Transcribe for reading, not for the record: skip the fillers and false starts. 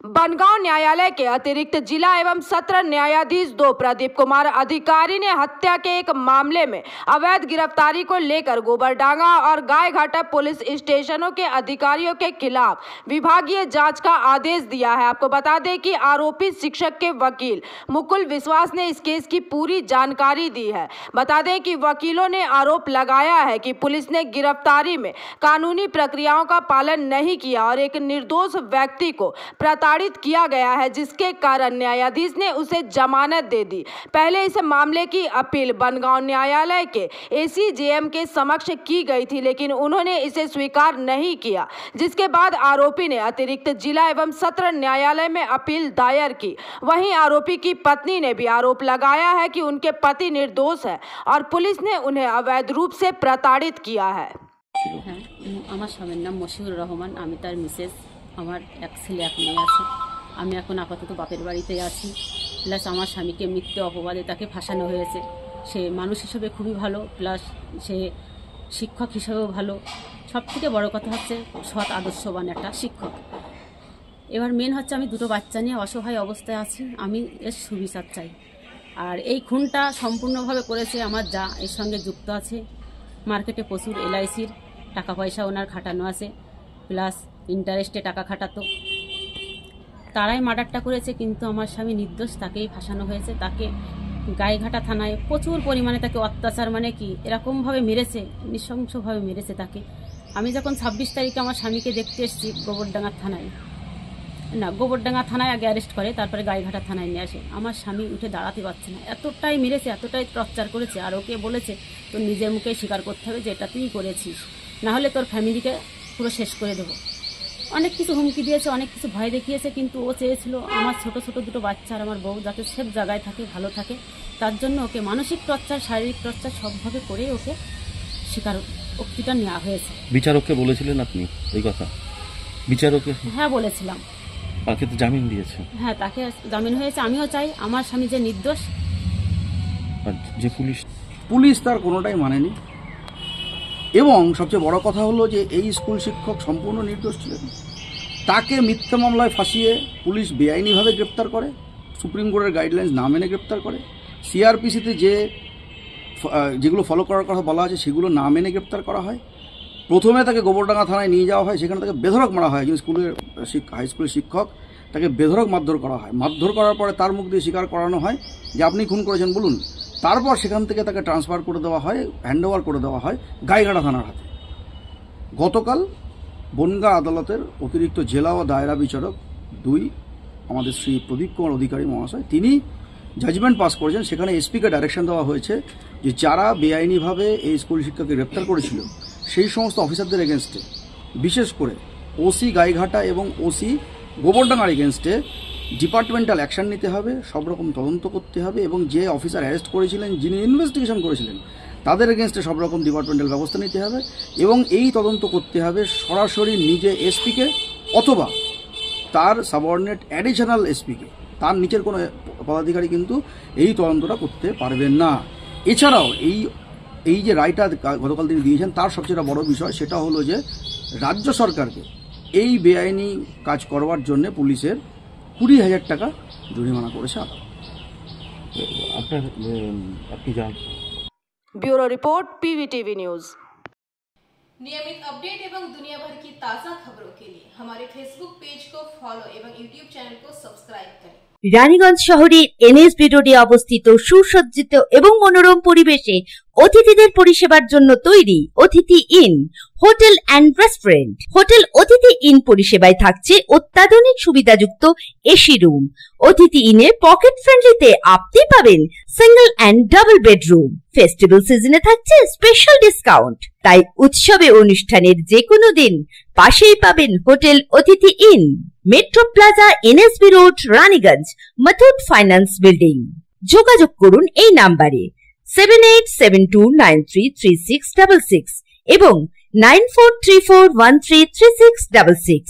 बनगांव न्यायालय के अतिरिक्त जिला एवं सत्र न्यायाधीश 2 प्रदीप कुमार अधिकारी ने हत्या के एक मामले में अवैध गिरफ्तारी को लेकर गोबरडांगा और गायघाटा पुलिस स्टेशनों के अधिकारियों के खिलाफ विभागीय जांच का आदेश दिया है। आपको बता दें कि आरोपी शिक्षक के वकील मुकुल विश्वास ने इस केस की पूरी जानकारी दी है। बता दें कि वकीलों ने आरोप लगाया है कि पुलिस ने गिरफ्तारी में कानूनी प्रक्रियाओं का पालन नहीं किया और एक निर्दोष व्यक्ति को प्रताड़ित किया गया है, जिसके कारण न्यायाधीश ने उसे जमानत दे दी। पहले इस मामले की अपील बनगांव न्यायालय के एसीजेएम के समक्ष की गई थी, लेकिन उन्होंने इसे स्वीकार नहीं किया, जिसके बाद आरोपी ने अतिरिक्त जिला एवं सत्र न्यायालय में अपील दायर की। वहीं आरोपी की पत्नी ने भी आरोप लगाया है कि उनके पति निर्दोष है और पुलिस ने उन्हें अवैध रूप से प्रताड़ित किया है। আমার স্বামীর নাম মশিউর রহমান, আমি তার মিসেস। আমার এক ছেলে এক মেয়ে আছে। আমি এখন আপাতত বাপের বাড়িতে আছি। প্লাস আমার স্বামীকে মিথ্যে অপবাদে তাকে ফাঁসানো হয়েছে। সে মানুষ হিসেবে খুবই ভালো, প্লাস সে শিক্ষক হিসেবেও ভালো। সবথেকে বড় কথা হচ্ছে সৎ আদর্শবান একটা শিক্ষক। এবার মেন হচ্ছে আমি দুটো বাচ্চা নিয়ে অসহায় অবস্থায় আছি, আমি এর সুবিচার চাই। আর এই খুনটা সম্পূর্ণভাবে করেছে আমার যা, এর সঙ্গে যুক্ত আছে। মার্কেটে প্রচুর এলআইসির টাকা পয়সা ওনার খাটানো আছে, প্লাস ইন্টারেস্টে টাকা খাটাতো, তারাই মার্ডারটা করেছে। কিন্তু আমার স্বামী নির্দোষ, তাকেই ফাঁসানো হয়েছে। তাকে গাইঘাটা থানায় প্রচুর পরিমাণে তাকে অত্যাচার, মানে কি এরকমভাবে মেরেছে, নৃশংসভাবে মেরেছে তাকে। আমি যখন 26 তারিখে আমার স্বামীকে দেখতে এসেছি গোবরডাঙ্গা থানায় আগে অ্যারেস্ট করে, তারপরে গাইঘাটা থানায় নিয়ে আসে। আমার স্বামী উঠে দাঁড়াতে পারছে না, এতটাই মেরেছে, এতটাই টর্চার করেছে। আর ওকে বলেছে তোর নিজের মুখেই স্বীকার করতে হবে যে এটা তুই করেছিস, না হলে তোর ফ্যামিলিকে পুরো শেষ করে দেবো। অনেক কিছু হুমকি দিয়েছে, অনেক কিছু ভয় দেখিয়েছে, কিন্তু ও চেয়েছিল আমার ছোট ছোট দুটো বাচ্চা আর আমার বউ যাতে সেফ জায়গায় থাকে, ভালো থাকে। তার জন্য ওকে মানসিক টর্চার, শারীরিক টর্চার সবভাবে করে ওকে স্বীকারোক্তিটা নেওয়া হয়েছে। বিচারককে বলেছিলেন আপনি এই কথা? বিচারককে? হ্যাঁ বলেছিলাম। তাকে তো জামিন দিয়েছে? হ্যাঁ, তাকে জামিন হয়েছে। আমিও চাই আমার স্বামী যে নির্দোষ। আর যে পুলিশ তার কোনোটাই মানেনি, এবং সবচেয়ে বড় কথা হলো যে এই স্কুল শিক্ষক সম্পূর্ণ নির্দোষ ছিলেন। তাকে মিথ্যা মামলায় ফাঁসিয়ে পুলিশ বেআইনিভাবে গ্রেপ্তার করে, সুপ্রিম কোর্টের গাইডলাইন্স না মেনে গ্রেপ্তার করে, সিআরপিসিতে যেগুলো ফলো করার কথা বলা আছে সেগুলো না মেনে গ্রেপ্তার করা হয়। প্রথমে তাকে গোবরডাঙ্গা থানায় নিয়ে যাওয়া হয়, সেখানে তাকে বেধড়ক মারা হয়। একজন স্কুলের হাই স্কুলের শিক্ষক, তাকে বেধড়ক মারধর করা হয়। মারধর করার পরে তার মুখ দিয়ে স্বীকার করানো হয় যে আপনি খুন করেছেন বলুন। তারপর সেখান থেকে তাকে ট্রান্সফার করে দেওয়া হয়, হ্যান্ডওভার করে দেওয়া হয় গাইঘাটা থানার হাতে। গতকাল বনগাঁ আদালতের অতিরিক্ত জেলা ও দায়রা বিচারক 2 আমাদের শ্রী প্রদীপ কুমার অধিকারী মহাশয়, তিনি জাজমেন্ট পাস করেছেন। সেখানে এসপিকে ডাইরেকশন দেওয়া হয়েছে যে যারা বেআইনিভাবে এই স্কুল শিক্ষককে গ্রেপ্তার করেছিল সেই সমস্ত অফিসারদের এগেনস্টে, বিশেষ করে ওসি গাইঘাটা এবং ওসি গোবরডাঙ্গার এগেনস্টে ডিপার্টমেন্টাল অ্যাকশন নিতে হবে, সব রকম তদন্ত করতে হবে, এবং যে অফিসার অ্যারেস্ট করেছিলেন, যিনি ইনভেস্টিগেশন করেছিলেন, তাদের এগেনস্টে সব রকম ডিপার্টমেন্টাল ব্যবস্থা নিতে হবে। এবং এই তদন্ত করতে হবে সরাসরি নিজে এসপিকে অথবা তার সাবঅর্ডিনেট অ্যাডিশনাল এসপিকে। তার নিচের কোনো পদাধিকারী কিন্তু এই তদন্তটা করতে পারবেন না। এছাড়াও এই যে রায়টা গতকাল তিনি দিয়েছেন, তার সবচেয়ে বড় বিষয় সেটা হলো যে রাজ্য সরকারকে এই বেআইনি কাজ করবার জন্য পুলিশের 20,000 টাকা জরিমানা করেছে আদালত। আপনি জান। Bureau report PVTV news. नियमित अपडेट एवं दुनिया भर की ताज़ा खबरों के लिए हमारे फेसबुक पेज को फॉलो एवं यूट्यूब चैनल को सब्सक्राइब करें। রানীগঞ্জ শহরের এনএসবি রোডে অবস্থিত সুসজ্জিত এবং মনোরম পরিবেশে অতিথিদের পরিষেবার জন্য তৈরি অতিথি in hotel and restaurant. Hotel অতিথি ইন পরিষেবায় থাকছে অত্যাধুনিক সুবিধাযুক্ত এসি রুম। অতিথি ইনে পকেট ফ্রেন্ডলিতে আপনি পাবেন single and double bedroom. Festival সিজনে থাকছে স্পেশাল ডিসকাউন্ট, তাই উৎসবে অনুষ্ঠানের যে কোনো দিন পাশেই পাবেন হোটেল অতিথি in, metro plaza, NSB road, Raniganj, Muthoot finance building. যোগাযোগ করুন এই নাম্বারে 7872933666 এবং 9434133666।